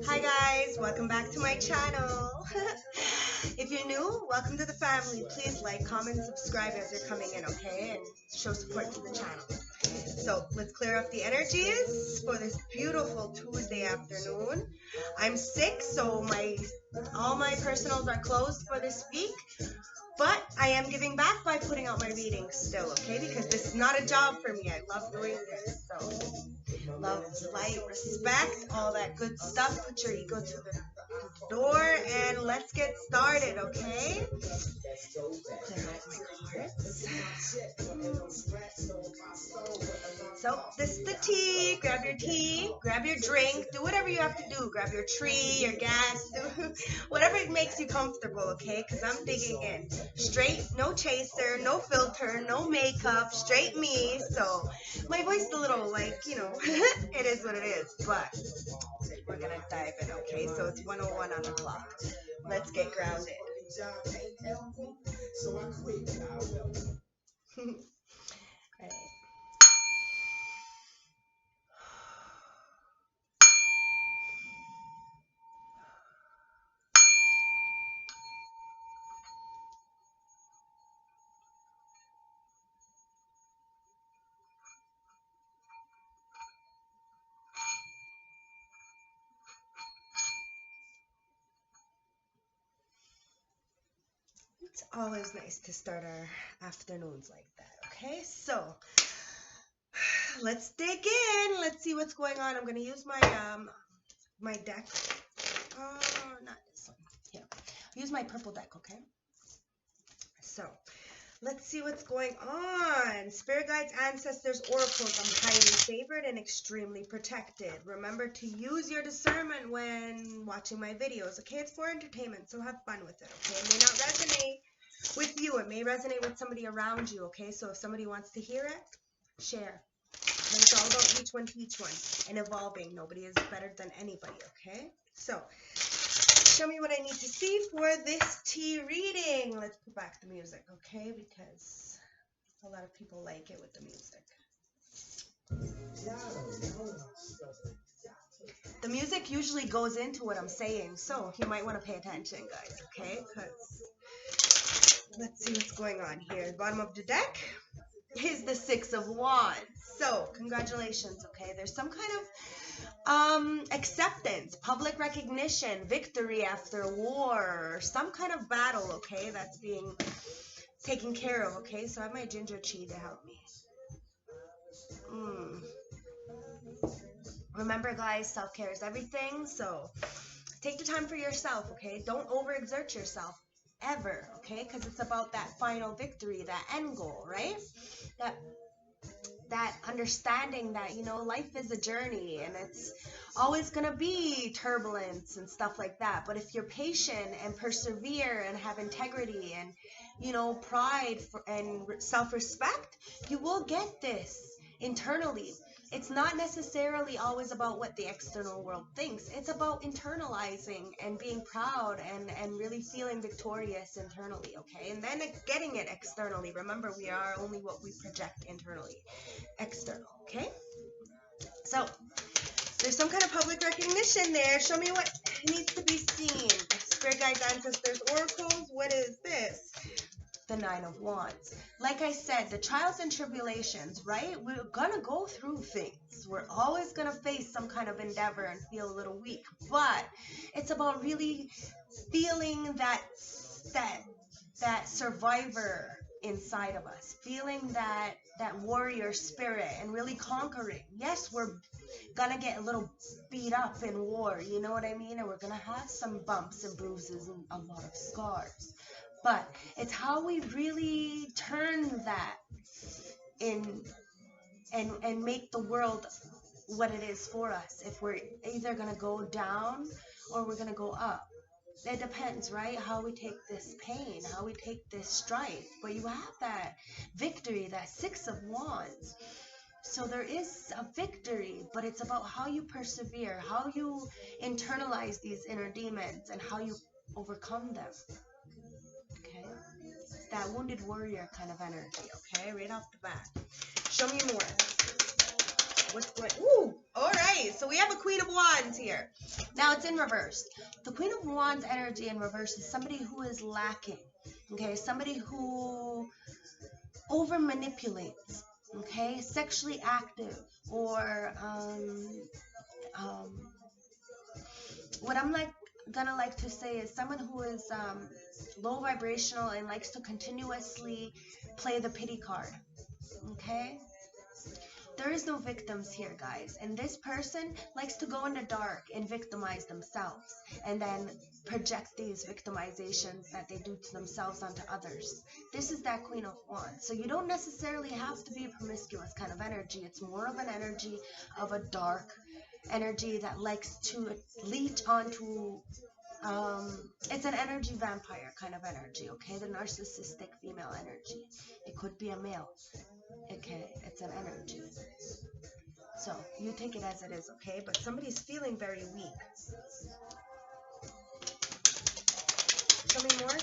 Hi guys, welcome back to my channel. If you're new, welcome to the family. Please like, comment, subscribe as you're coming in, okay? And show support to the channel. So let's clear up the energies for this beautiful Tuesday afternoon. I'm sick, so all my personals are closed for this week. But I am giving back by putting out my readings still, okay? Because this is not a job for me. I love doing this. So love, light, respect, all that good stuff. Put your ego to the door and let's get started, okay? Clear out my cards. So this is the tea. Grab your tea, grab your drink, do whatever you have to do. Grab your tree, your gas, whatever makes you comfortable, okay? Because I'm digging in. Straight, no chaser, no filter, no makeup, straight me. So my voice is a little it is what it is, but we're going to dive in, okay? So it's 1:01 on the clock. Let's get grounded. Right. It's always nice to start our afternoons like that, okay? So let's dig in. Let's see what's going on. I'm going to use my deck. Not this one. Here. I'll use my purple deck, okay? So let's see what's going on. Spirit guides, ancestors, oracles. I'm highly favored and extremely protected. Remember to use your discernment when watching my videos, okay? It's for entertainment, so have fun with it, okay? It may not resonate with you. It may resonate with somebody around you, okay? So if somebody wants to hear it, share. And it's all about each one teach one and evolving. Nobody is better than anybody, okay? So show me what I need to see for this tea reading. Let's put back the music, okay? Because a lot of people like it with the music. The music usually goes into what I'm saying, so you might want to pay attention, guys, okay? Because let's see what's going on here. Bottom of the deck is the Six of Wands. So congratulations, okay? There's some kind of acceptance, public recognition, victory after war, some kind of battle, okay, that's being taken care of, okay? So I have my ginger tea to help me. Remember, guys, self-care is everything, so take the time for yourself, okay? Don't overexert yourself ever, okay? Because it's about that final victory, that end goal, right? That understanding that, you know, life is a journey and it's always going to be turbulence and stuff like that. But if you're patient and persevere and have integrity and, you know, pride and self-respect, you will get this internally. It's not necessarily always about what the external world thinks. It's about internalizing and being proud and really feeling victorious internally, okay? And then getting it externally. Remember, we are only what we project internally. External, okay? So there's some kind of public recognition there. Show me what needs to be seen. Spirit guides, ancestors, oracles. What is this? The Nine of Wands. Like I said, the trials and tribulations, right? We're gonna go through things. We're always gonna face some kind of endeavor and feel a little weak. But it's about really feeling that survivor inside of us, feeling that warrior spirit and really conquering. Yes, we're gonna get a little beat up in war, you know what I mean? And we're gonna have some bumps and bruises and a lot of scars. But it's how we really turn that in and make the world what it is for us. If we're either gonna go down or we're gonna go up. It depends, right? How we take this pain, how we take this strife. But you have that victory, that Six of Wands. So there is a victory, but it's about how you persevere, how you internalize these inner demons, and how you overcome them. Okay? That wounded warrior kind of energy, okay? Right off the bat. Show me more. What's going? Ooh, all right. So we have a Queen of Wands here. Now it's in reverse. The Queen of Wands energy in reverse is somebody who is lacking. Okay, somebody who over manipulates. Okay, sexually active, or what I'm gonna like to say is someone who is low vibrational and likes to continuously play the pity card. Okay, there is no victims here, guys, and this person likes to go in the dark and victimize themselves and then project these victimizations that they do to themselves onto others. This is that Queen of Wands. So you don't necessarily have to be a promiscuous kind of energy. It's more of an energy of a dark energy that likes to leech onto it's an energy vampire kind of energy. Okay, the narcissistic female energy. It could be a male. Okay, it's an energy. So you take it as it is. Okay, but somebody's feeling very weak. Show me more.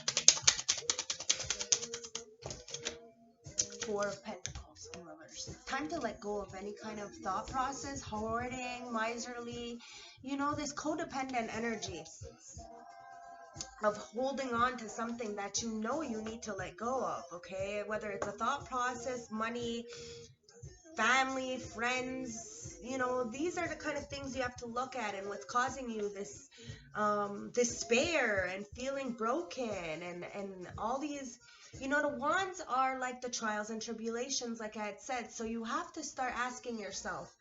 Four of Pentacles in reverse. Time to let go of any kind of thought process, hoarding, miserly, this codependent energy of holding on to something that you need to let go of, okay? Whether it's a thought process, money, family, friends, these are the kind of things you have to look at, and what's causing you this despair and feeling broken and all these. The wands are like the trials and tribulations, like I had said. So you have to start asking yourself,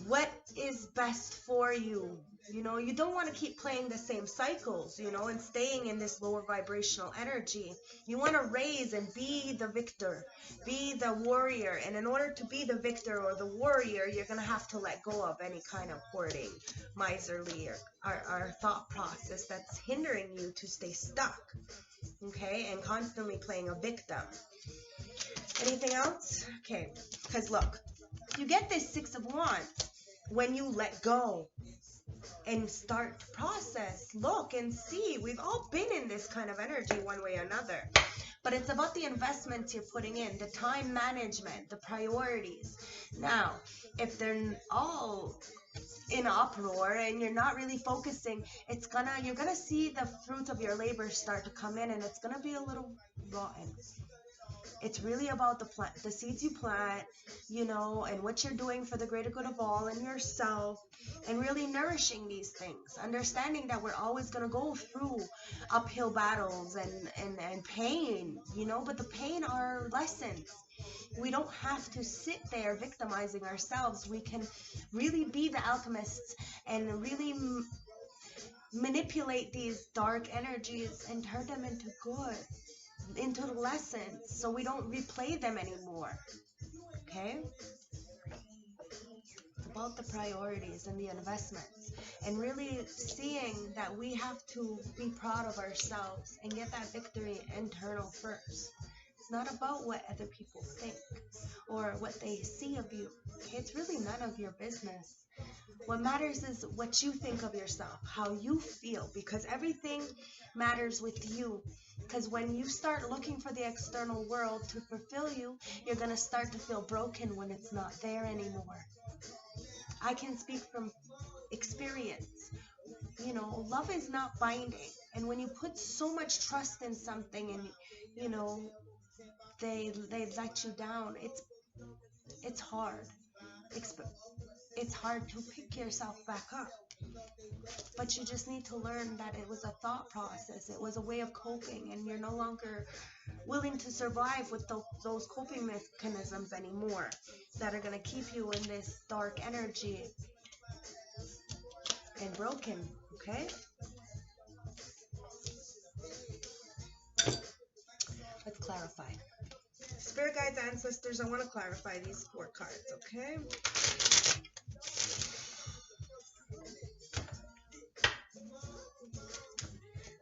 what is best for you? You don't want to keep playing the same cycles, and staying in this lower vibrational energy. You want to raise and be the victor, be the warrior. And in order to be the victor or the warrior, you're going to have to let go of any kind of hoarding, miserly, or thought process that's hindering you to stay stuck, okay, and constantly playing a victim. Anything else? Okay, because look, you get this Six of Wands when you let go and start to process, look and see. We've all been in this kind of energy one way or another. But it's about the investments you're putting in, the time management, the priorities. Now, if they're all in uproar and you're not really focusing, you're gonna see the fruits of your labor start to come in, and it's gonna be a little rotten. It's really about the seeds you plant, and what you're doing for the greater good of all and yourself, and really nourishing these things. Understanding that we're always going to go through uphill battles and pain, but the pain are lessons. We don't have to sit there victimizing ourselves. We can really be the alchemists and really manipulate these dark energies and turn them into good, into the lessons, so we don't replay them anymore. Okay, it's about the priorities and the investments, and really seeing that we have to be proud of ourselves and get that victory internal first. It's not about what other people think or what they see of you. Okay, it's really none of your business. What matters is what you think of yourself, how you feel, because everything matters with you. Because when you start looking for the external world to fulfill you, you're going to start to feel broken when it's not there anymore. I can speak from experience. Love is not binding. And when you put so much trust in something and, they let you down, it's hard. It's hard to pick yourself back up. But you just need to learn that it was a thought process. It was a way of coping, and you're no longer willing to survive with those coping mechanisms anymore that are going to keep you in this dark energy and broken, okay? Let's clarify. Spirit guides, ancestors, I want to clarify these 4 cards, okay?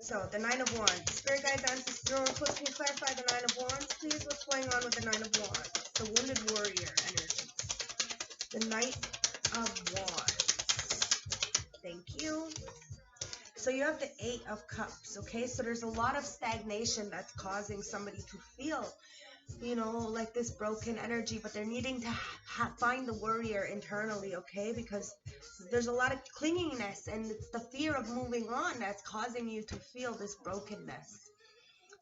So, the Nine of Wands. Spirit guides, ancestors, can you clarify the Nine of Wands, please? What's going on with the Nine of Wands? The wounded warrior energy. The Knight of Wands. Thank you. So you have the 8 of Cups, okay? So there's a lot of stagnation that's causing somebody to feel, like this broken energy, but they're needing to find the warrior internally, okay? Because there's a lot of clinginess, and it's the fear of moving on that's causing you to feel this brokenness.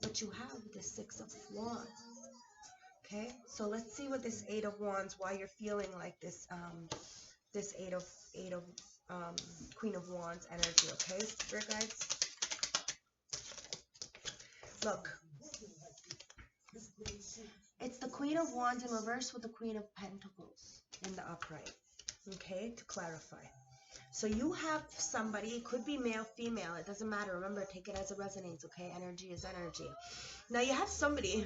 But you have the Six of Wands. Okay, so let's see what this Eight of Wands, why you're feeling like this, this Eight of Queen of Wands energy. Okay, Spirit guides. Look, it's the Queen of Wands in reverse with the Queen of Pentacles in the upright. Okay, to clarify. So you have somebody, it could be male, female, it doesn't matter. Remember, take it as it resonates, okay? Energy is energy. Now you have somebody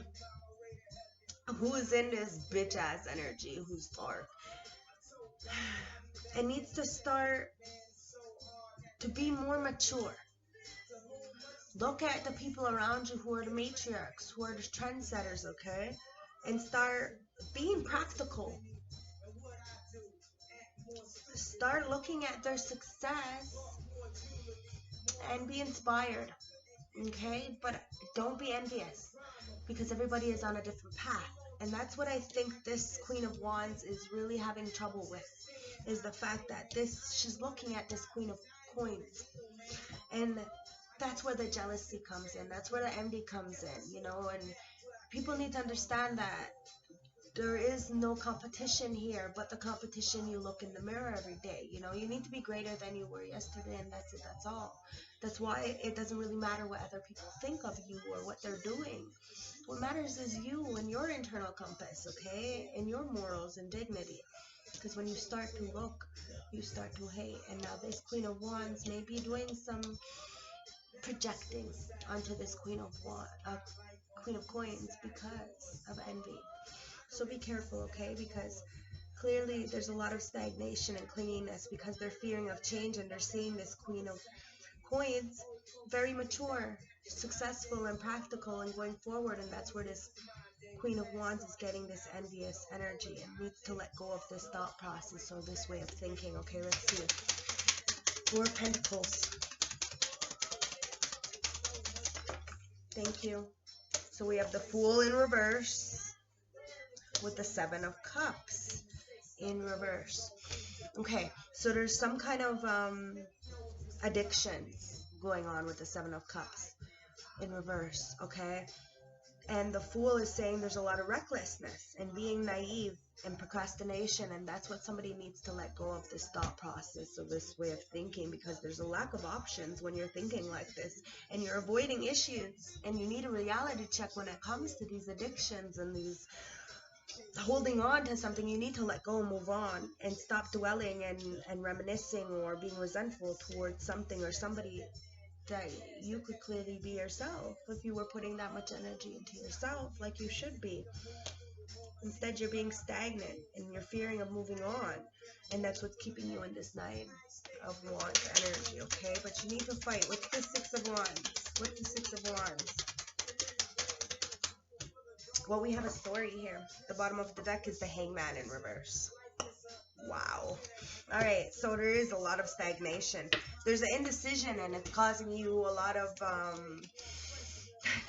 who is in this bitch-ass energy, who's dark, and needs to start to be more mature. Look at the people around you who are the matriarchs, who are the trendsetters, okay? And start being practical. Start looking at their success and be inspired, okay? But don't be envious, because everybody is on a different path. And that's what I think this Queen of Wands is really having trouble with, is the fact that she's looking at this Queen of Coins. And that's where the jealousy comes in. That's where the envy comes in, you know. And people need to understand that there is no competition here, but the competition you look in the mirror every day. You know, you need to be greater than you were yesterday, and that's it, that's all. That's why it doesn't really matter what other people think of you or what they're doing. What matters is you and your internal compass, okay? And your morals and dignity. Because when you start to look, you start to hate. And now this Queen of Wands may be doing some projecting onto this Queen of Coins because of envy. So be careful, okay? Because clearly there's a lot of stagnation and clinginess because they're fearing of change, and they're seeing this Queen of Coins very mature, successful, and practical and going forward. And that's where this Queen of Wands is getting this envious energy and needs to let go of this thought process or this way of thinking. Okay, let's see. Four of Pentacles. Thank you. So we have the Fool in reverse with the Seven of Cups in reverse. Okay, so there's some kind of addictions going on with the Seven of Cups in reverse, okay? And the Fool is saying there's a lot of recklessness and being naive and procrastination, and that's what somebody needs to let go of, this thought process or this way of thinking, because there's a lack of options when you're thinking like this, and you're avoiding issues, and you need a reality check when it comes to these addictions and these holding on to something. You need to let go and move on and stop dwelling and reminiscing or being resentful towards something or somebody that you could clearly be yourself if you were putting that much energy into yourself like you should be. Instead, you're being stagnant and you're fearing of moving on, and that's what's keeping you in this Nine of Wands energy, okay? But you need to fight. What's the Six of Wands? What's the Six of Wands? Well, we have a story here. The bottom of the deck is the Hangman in reverse. Wow. All right, so there is a lot of stagnation. There's an indecision, and it's causing you a lot of,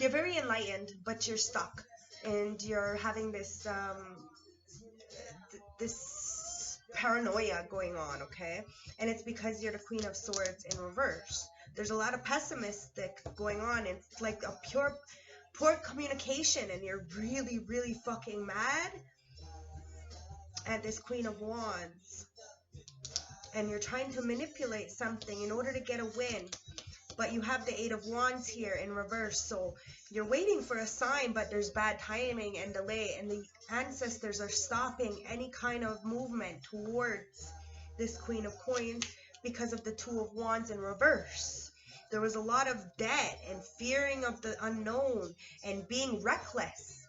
you're very enlightened, but you're stuck. And you're having this, this paranoia going on, okay? And it's because you're the Queen of Swords in reverse. There's a lot of pessimistic going on. It's like a poor communication, and you're really, really fucking mad at this Queen of Wands. And you're trying to manipulate something in order to get a win. But you have the Eight of Wands here in reverse. So you're waiting for a sign, but there's bad timing and delay. And the ancestors are stopping any kind of movement towards this Queen of Coins because of the Two of Wands in reverse. There was a lot of debt and fearing of the unknown and being reckless.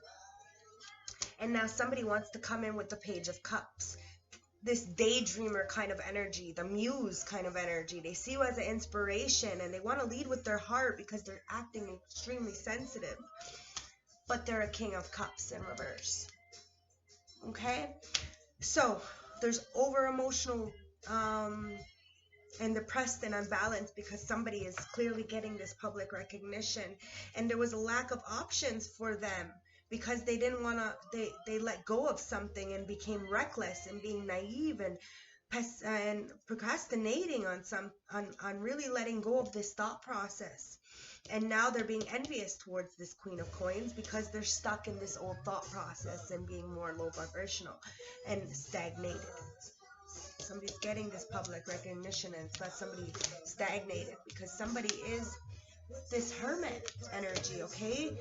And now somebody wants to come in with the Page of Cups. This daydreamer kind of energy, the muse kind of energy. They see you as an inspiration, and they want to lead with their heart because they're acting extremely sensitive. But they're a King of Cups in reverse. Okay? So, there's over-emotional and depressed and unbalanced because somebody is clearly getting this public recognition. And there was a lack of options for them because they didn't want to, they let go of something and became reckless and being naive and procrastinating on really letting go of this thought process. And now they're being envious towards this Queen of Coins because they're stuck in this old thought process and being more low vibrational and stagnated. Somebody's getting this public recognition, and it's not somebody stagnated, because somebody is this hermit energy, okay?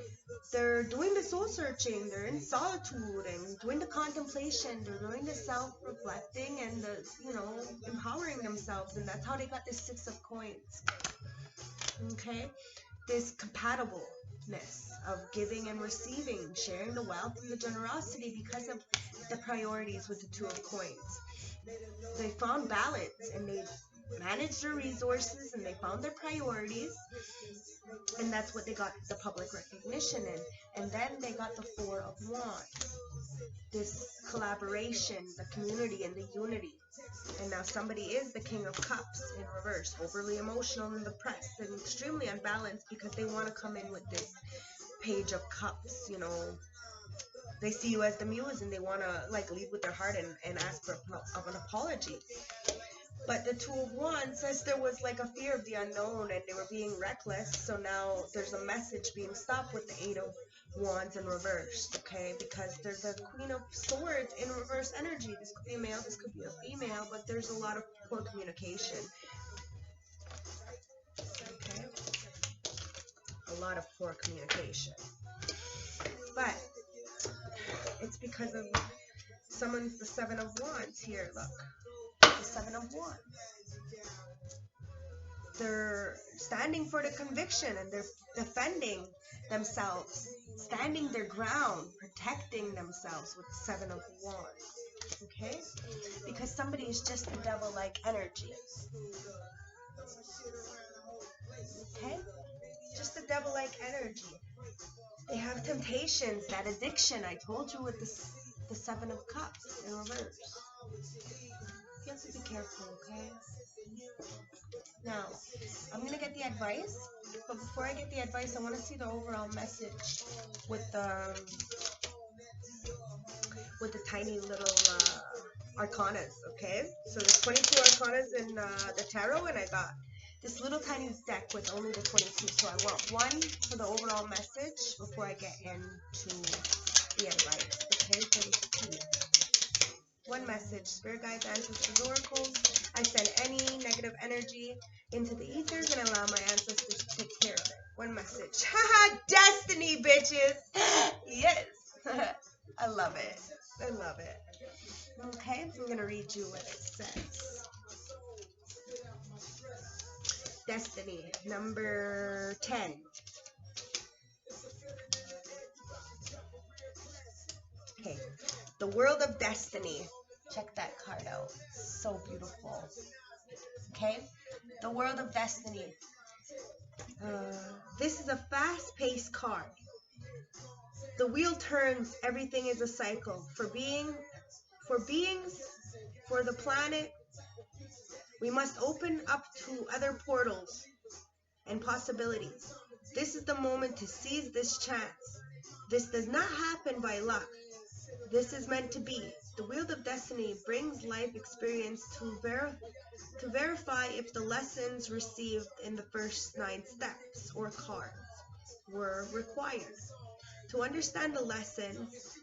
They're doing the soul searching, they're in solitude and doing the contemplation, they're doing the self-reflecting and the, empowering themselves, and that's how they got this 6 of Coins, okay? This compatibleness of giving and receiving, sharing the wealth and the generosity because of the priorities with the 2 of Coins. They found balance and they managed their resources and they found their priorities, and that's what they got the public recognition in. And then they got the 4 of Wands, this collaboration, the community and the unity. And now somebody is the King of Cups in reverse, overly emotional and depressed and extremely unbalanced because they want to come in with this Page of Cups, They see you as the muse and they want to lead with their heart and ask for an apology. But the 2 of Wands says there was a fear of the unknown and they were being reckless. So now there's a message being stopped with the 8 of Wands in reverse, okay? Because there's a Queen of Swords in reverse energy. This could be a male, this could be a female, but there's a lot of poor communication. Okay? A lot of poor communication. But it's because of someone's the 7 of Wands here, look. The 7 of Wands. They're standing for the conviction and they're defending themselves, standing their ground, protecting themselves with the 7 of Wands. Okay? Because somebody is just a devil-like energy. Okay? Just a devil-like energy. They have temptations, that addiction I told you with the 7 of Cups in reverse. You have to be careful, okay? Now, I'm going to get the advice, but before I get the advice, I want to see the overall message with the tiny little arcanas, okay? So there's 22 arcanas in the tarot, and I got this little tiny deck with only the 22, so I want one for the overall message before I get into the advice, okay? 22. One message, Spirit Guides, Ancestors, Oracles. I send any negative energy into the ethers and allow my ancestors to take care of it. One message. Haha, destiny, bitches! Yes! I love it. I love it. Okay, I'm going to read you what it says. Destiny, number 10. Okay, the World of Destiny. Check that card out. So beautiful. Okay, the World of Destiny. This is a fast-paced card. The wheel turns. Everything is a cycle. For beings, for the planet, we must open up to other portals and possibilities. This is the moment to seize this chance. This does not happen by luck. This is meant to be. The Wheel of Destiny brings life experience to verify if the lessons received in the first 9 steps or cards were required. To understand the lessons,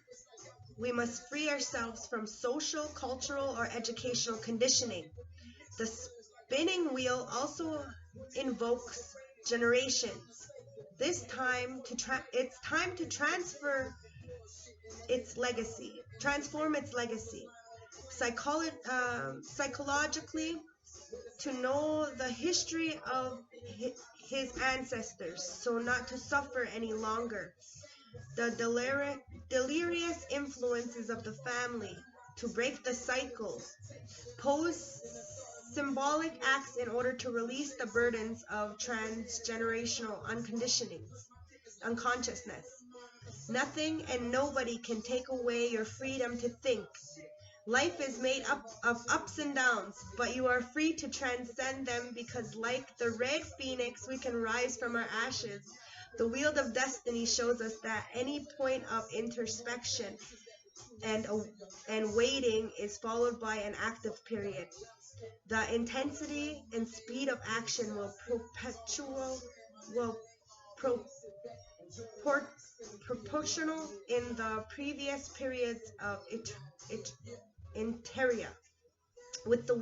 we must free ourselves from social, cultural, or educational conditioning. The spinning wheel also invokes generations. It's time to transform its legacy. Psychologically, to know the history of his ancestors, so not to suffer any longer. The delirious influences of the family, to break the cycles. Pose symbolic acts in order to release the burdens of transgenerational unconsciousness. Nothing and nobody can take away your freedom to think. Life is made up of ups and downs, but you are free to transcend them because like the red phoenix, we can rise from our ashes. The Wheel of Destiny shows us that any point of introspection and waiting is followed by an active period. The intensity and speed of action will proportional in the previous periods of interia. With the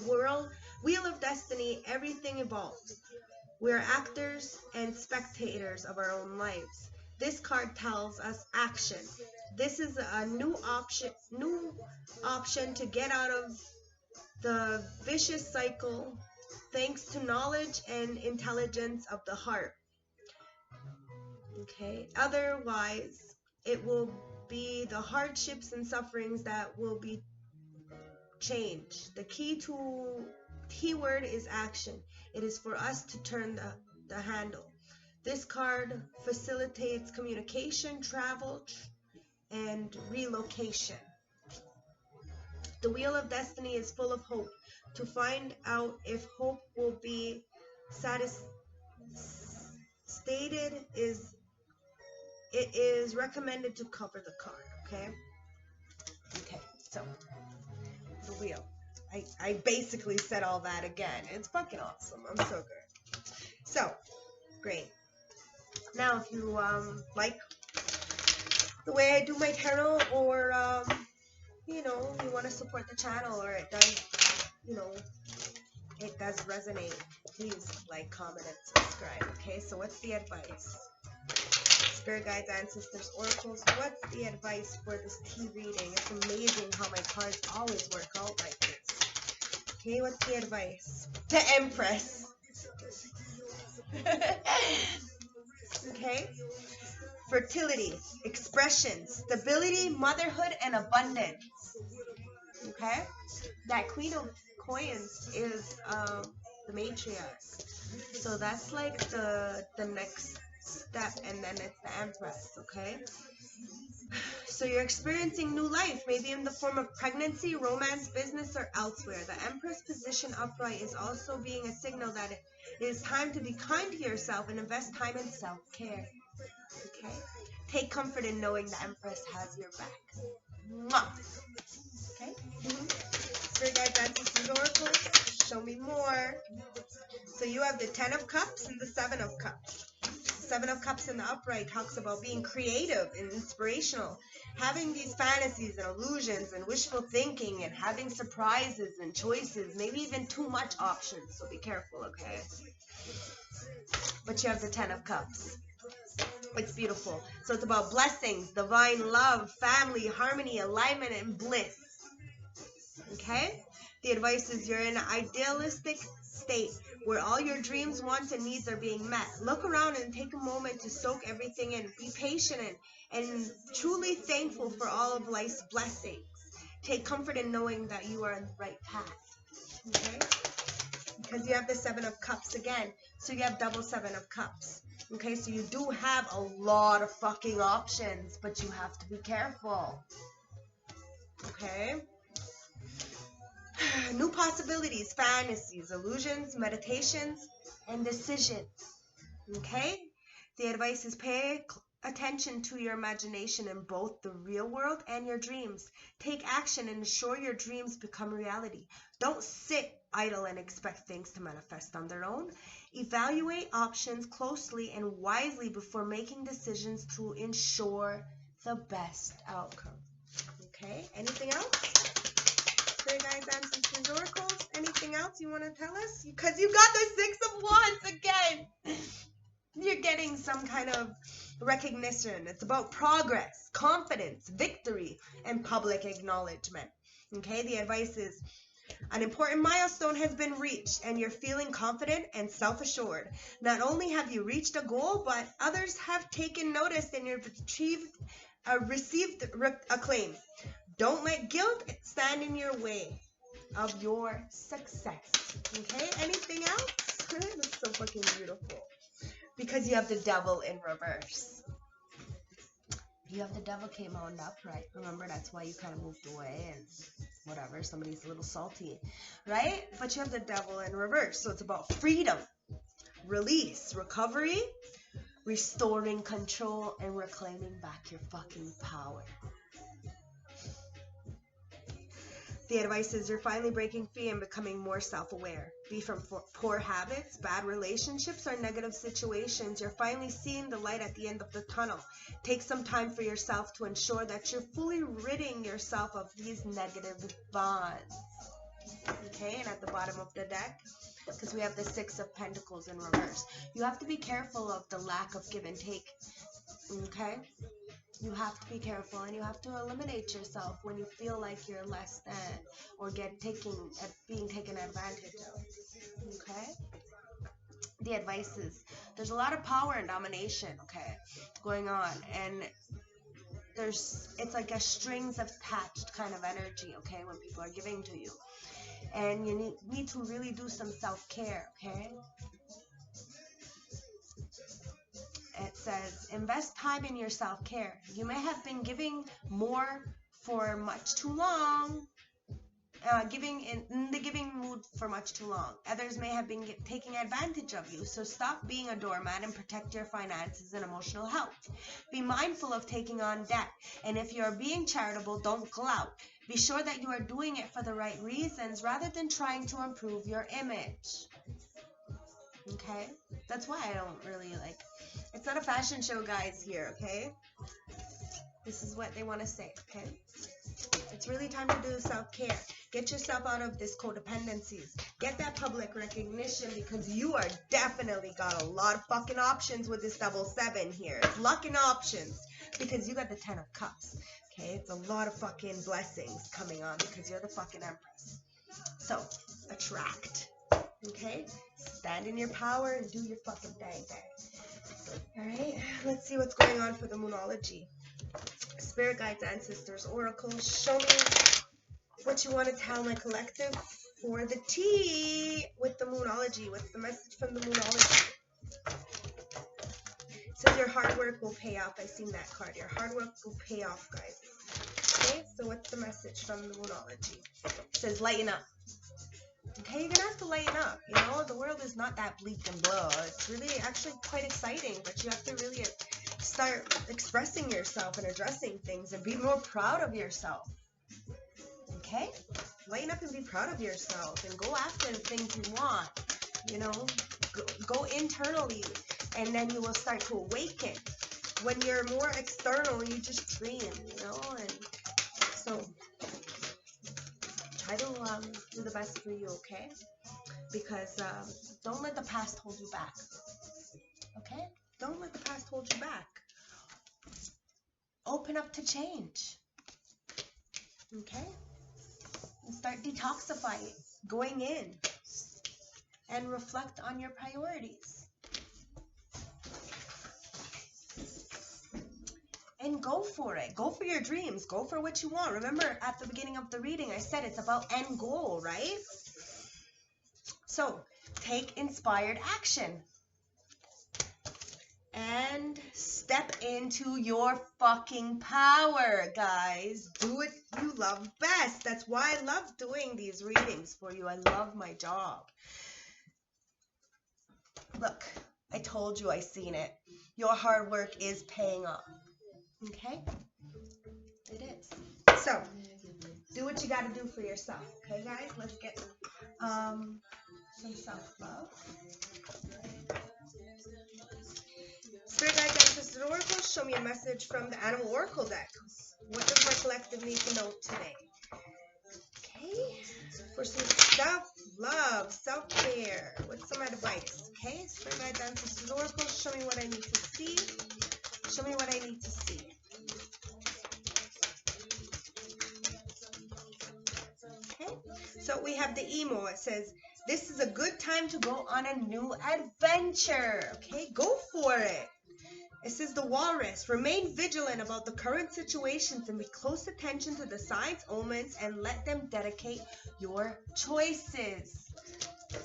Wheel of Destiny, everything evolves. We are actors and spectators of our own lives. This card tells us action. This is a new option to get out of the vicious cycle thanks to knowledge and intelligence of the heart. Okay, otherwise it will be the hardships and sufferings that will be changed. The key word is action. It is for us to turn the handle. This card facilitates communication, travel, and relocation. The Wheel of Destiny is full of hope. To find out if hope will be stated, it is recommended to cover the card. Okay, so the wheel. I basically said all that again. It's fucking awesome. I'm so good. So, great. Now, if you like the way I do my tarot, or you want to support the channel, or it does, it does resonate, please like, comment, and subscribe. Okay, so what's the advice? Spirit guides, ancestors, oracles, what's the advice for this tea reading? It's amazing how my cards always work out like this. Okay, what's the advice? The Empress. Okay. Fertility, expression, stability, motherhood, and abundance. Okay. That Queen of Coins is the matriarch. So that's like the next step, and then it's the Empress. Okay. So you're experiencing new life, maybe in the form of pregnancy, romance, business, or elsewhere. The Empress position upright is also being a signal that it is time to be kind to yourself and invest time in self-care. Okay? Take comfort in knowing the Empress has your back. Mwah. Okay? Spirit guides, ancestors, oracles, show me more. So you have the 10 of Cups and the 7 of Cups. 7 of Cups in the upright talks about being creative and inspirational, having these fantasies and illusions and wishful thinking, and having surprises and choices, maybe even too much options, so be careful, okay? But you have the 10 of Cups. It's beautiful. So it's about blessings, divine love, family, harmony, alignment, and bliss. Okay? The advice is you're in an idealistic state where all your dreams, wants, and needs are being met. Look around and take a moment to soak everything in. Be patient and truly thankful for all of life's blessings. Take comfort in knowing that you are on the right path. Okay? Because you have the 7 of Cups again. So you have double 7 of Cups. Okay, so you do have a lot of fucking options, but you have to be careful. Okay? New possibilities, fantasies, illusions, meditations, and decisions. Okay? The advice is pay attention to your imagination in both the real world and your dreams. Take action and ensure your dreams become reality. Don't sit idle and expect things to manifest on their own. Evaluate options closely and wisely before making decisions to ensure the best outcome. Okay? Anything else? Spirit guides, ancestors, oracles, anything else you want to tell us? Because you got the 6 of Wands again. You're getting some kind of recognition. It's about progress, confidence, victory, and public acknowledgement. Okay, the advice is an important milestone has been reached and you're feeling confident and self-assured. Not only have you reached a goal, but others have taken notice and you've received acclaim. Don't let guilt stand in your way of your success. Okay, anything else? That's so fucking beautiful. Because you have the Devil in reverse. You have the Devil came out upright. Remember, that's why you kind of moved away and whatever. Somebody's a little salty, right? But you have the Devil in reverse. So it's about freedom, release, recovery, restoring control and reclaiming back your fucking power. The advice is you're finally breaking free and becoming more self-aware. Be from poor habits, bad relationships, or negative situations. You're finally seeing the light at the end of the tunnel. Take some time for yourself to ensure that you're fully ridding yourself of these negative bonds. Okay, and at the bottom of the deck, because we have the Six of Pentacles in reverse, you have to be careful of the lack of give and take. Okay? You have to be careful, and you have to eliminate yourself when you feel like you're less than or being taken advantage of. Okay? The advice is there's a lot of power and domination, okay, going on, and it's like a strings attached kind of energy, okay, when people are giving to you, and you need to really do some self-care, okay? It says, invest time in your self-care. You may have been giving more for much too long, giving in the giving mood for much too long. Others may have been taking advantage of you, so stop being a doormat and protect your finances and emotional health. Be mindful of taking on debt, and if you are being charitable, don't glout. Be sure that you are doing it for the right reasons rather than trying to improve your image. Okay? That's why I don't really like... It's not a fashion show, guys, here, okay? This is what they want to say, okay? It's really time to do self-care. Get yourself out of this codependencies. Get that public recognition, because you are definitely got a lot of fucking options with this double 7 here. It's luck and options, because you got the 10 of Cups, okay? It's a lot of fucking blessings coming on because you're the fucking Empress. So, attract, okay? Stand in your power and do your fucking thing. Alright, let's see what's going on for the Moonology. Spirit guides, ancestors, oracles, show me what you want to tell my collective for the tea with the Moonology. What's the message from the Moonology? It says your hard work will pay off. I've seen that card. Your hard work will pay off, guys. Okay, so what's the message from the Moonology? It says lighten up. Okay, you're gonna have to lighten up. You know, the world is not that bleak and blue. It's really actually quite exciting, but you have to really start expressing yourself and addressing things and be more proud of yourself. Okay? Lighten up and be proud of yourself and go after the things you want. You know, go internally, and then you will start to awaken. When you're more external, you just dream, you know, and so try to do the best for you, okay? Because don't let the past hold you back, okay? Don't let the past hold you back. Open up to change, okay? And start detoxifying, going in, and reflect on your priorities. And go for it. Go for your dreams. Go for what you want. Remember, at the beginning of the reading, I said it's about end goal, right? So, take inspired action. And step into your fucking power, guys. Do what you love best. That's why I love doing these readings for you. I love my job. Look, I told you I seen it. Your hard work is paying off. Okay? It is. So, do what you gotta do for yourself. Okay, guys? Let's get some self-love. Spirit guides, ancestors, oracles, show me a message from the Animal Oracle deck. What does my collective need to know today? Okay? For some self-love, self-care. What's some advice? Okay? Spirit guides, ancestors, oracles, show me what I need to see. Show me what I need to see. Okay, so we have the emo. It says, this is a good time to go on a new adventure. Okay, go for it. It says the Walrus. Remain vigilant about the current situations and pay close attention to the signs, omens, and let them dedicate your choices.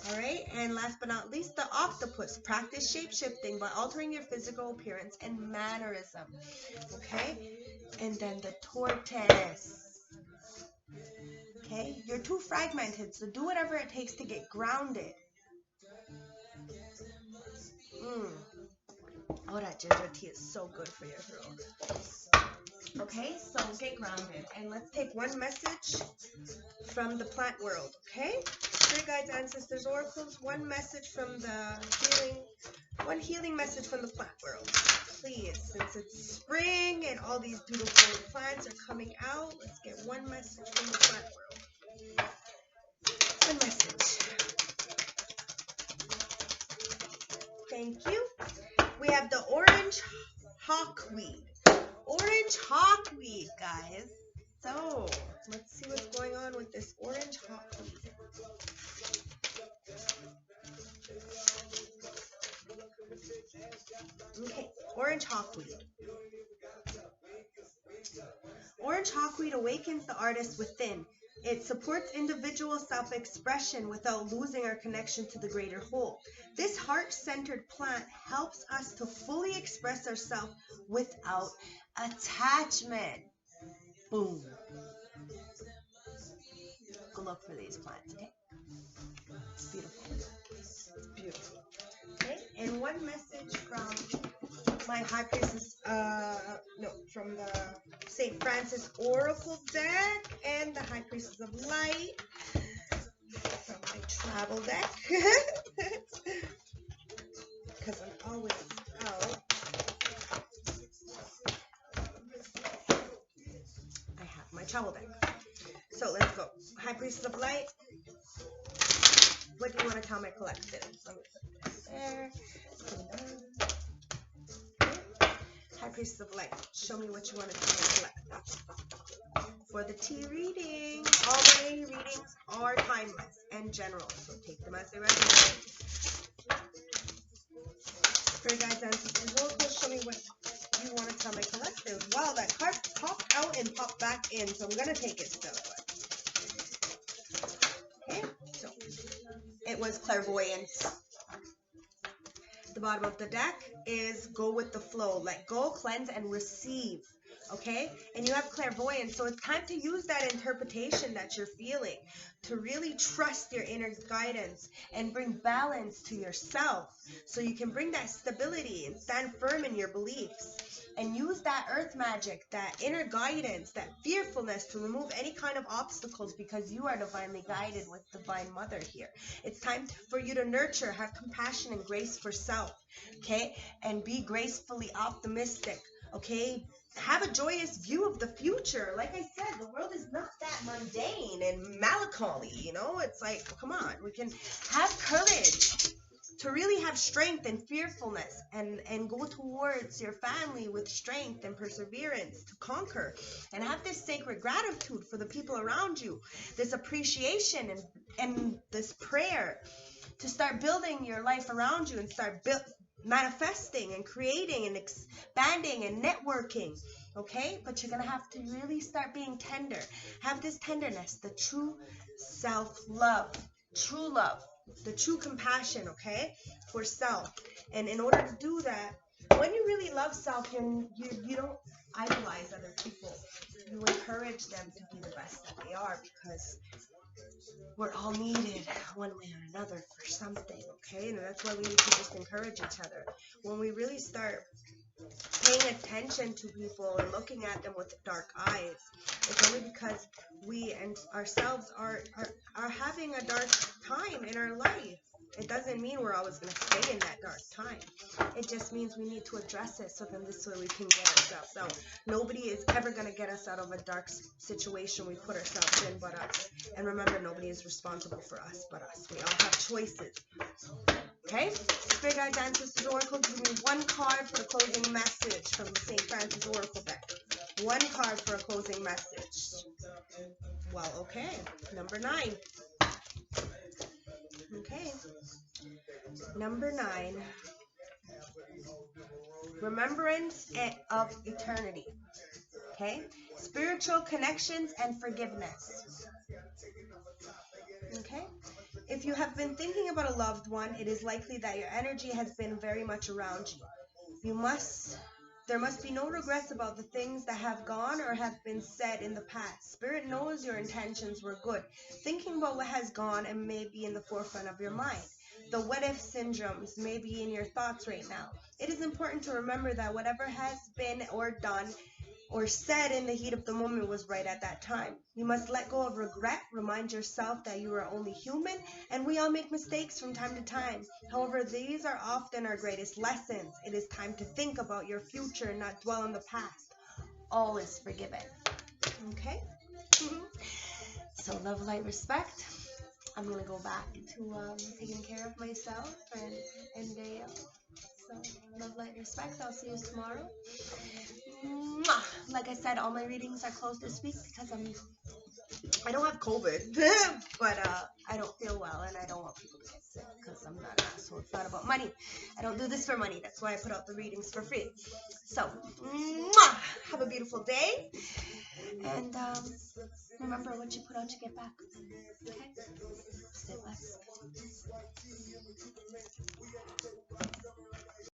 Alright, and last but not least, the Octopus. Practice shape-shifting by altering your physical appearance and mannerism. Okay, and then the Tortoise. Okay, you're too fragmented, so do whatever it takes to get grounded. Ora Ginger tea is so good for your throat. Okay, so get grounded. And let's take one message from the plant world, okay? Spirit guides, ancestors, oracles, one message from one healing message from the plant world. Please, since it's spring and all these beautiful plants are coming out, let's get one message from the plant world. One message. Thank you. We have the orange hawkweed. Orange hawkweed, guys. So, let's see what's going on with this orange hawkweed. Okay, orange hawkweed. Orange hawkweed awakens the artist within. It supports individual self-expression without losing our connection to the greater whole. This heart-centered plant helps us to fully express ourselves without attachment. Boom. Go look for these plants, okay? It's beautiful. It's beautiful. Okay, and one message from my High Priestess, from the St. Francis Oracle deck and the High Priestess of Light from my travel deck. Because I'm always out. I have my travel deck. So let's go. High Priestess of Light. What do you want to tell my collective? Let me put this there. High Priestess of Light, show me what you want to tell my collective. For the tea reading, all my readings are timeless and general, so take them as they resonate. Spirit guides, ancestors, oracles, show me what you want to tell my collective. Wow, that card popped out and popped back in, so I'm going to take it still. Okay, so it was Clairvoyance. The bottom of the deck is go with the flow. Let go, cleanse, and receive. Okay? And you have Clairvoyance, so it's time to use that interpretation that you're feeling to really trust your inner guidance and bring balance to yourself so you can bring that stability and stand firm in your beliefs. And use that earth magic, that inner guidance, that fearfulness to remove any kind of obstacles because you are divinely guided with Divine Mother here. It's time for you to nurture, have compassion and grace for self, okay? And be gracefully optimistic, okay? Have a joyous view of the future. Like I said, the world is not that mundane and melancholy, you know? It's like, come on, we can have courage to really have strength and fearfulness and go towards your family with strength and perseverance to conquer and have this sacred gratitude for the people around you, this appreciation and this prayer to start building your life around you and start manifesting and creating and expanding and networking, okay? But you're gonna have to really start being tender. Have this tenderness, the true self-love, true love, the true compassion, okay, for self. And in order to do that, when you really love self, you don't idolize other people. You encourage them to be the best that they are, because we're all needed one way or another for something, okay? And that's why we need to just encourage each other. When we really start paying attention to people and looking at them with dark eyes, it's only because we and ourselves are having a dark time in our life. It doesn't mean we're always going to stay in that dark time. It just means we need to address it so then this way we can get ourselves out. Nobody is ever going to get us out of a dark situation we put ourselves in but us. And remember, nobody is responsible for us but us. We all have choices. Okay? Spirit guides, ancestors, oracle, give me one card for the closing message from the St. Francis Oracle deck. One card for a closing message. Well, okay. Number 9. Okay. Number 9. Remembrance of eternity. Okay? Spiritual connections and forgiveness. Okay? If you have been thinking about a loved one, it is likely that your energy has been very much around you. There must be no regrets about the things that have gone or have been said in the past. Spirit knows your intentions were good. Thinking about what has gone and may be in the forefront of your mind. the what if syndromes may be in your thoughts right now. It is important to remember that whatever has been or done or said in the heat of the moment was right at that time. You must let go of regret, remind yourself that you are only human, and we all make mistakes from time to time. However, these are often our greatest lessons. It is time to think about your future and not dwell on the past. All is forgiven. Okay? So love, light, respect. I'm going to go back to taking care of myself and Dale. So, love, light, respect. I'll see you tomorrow. Mwah! Like I said, all my readings are closed this week because I don't have COVID, but I don't feel well and I don't want people to get sick because I'm not an asshole. It's not about money. I don't do this for money. That's why I put out the readings for free. So, mwah! Have a beautiful day. And remember, what you put out, you get back. Okay? Stay blessed.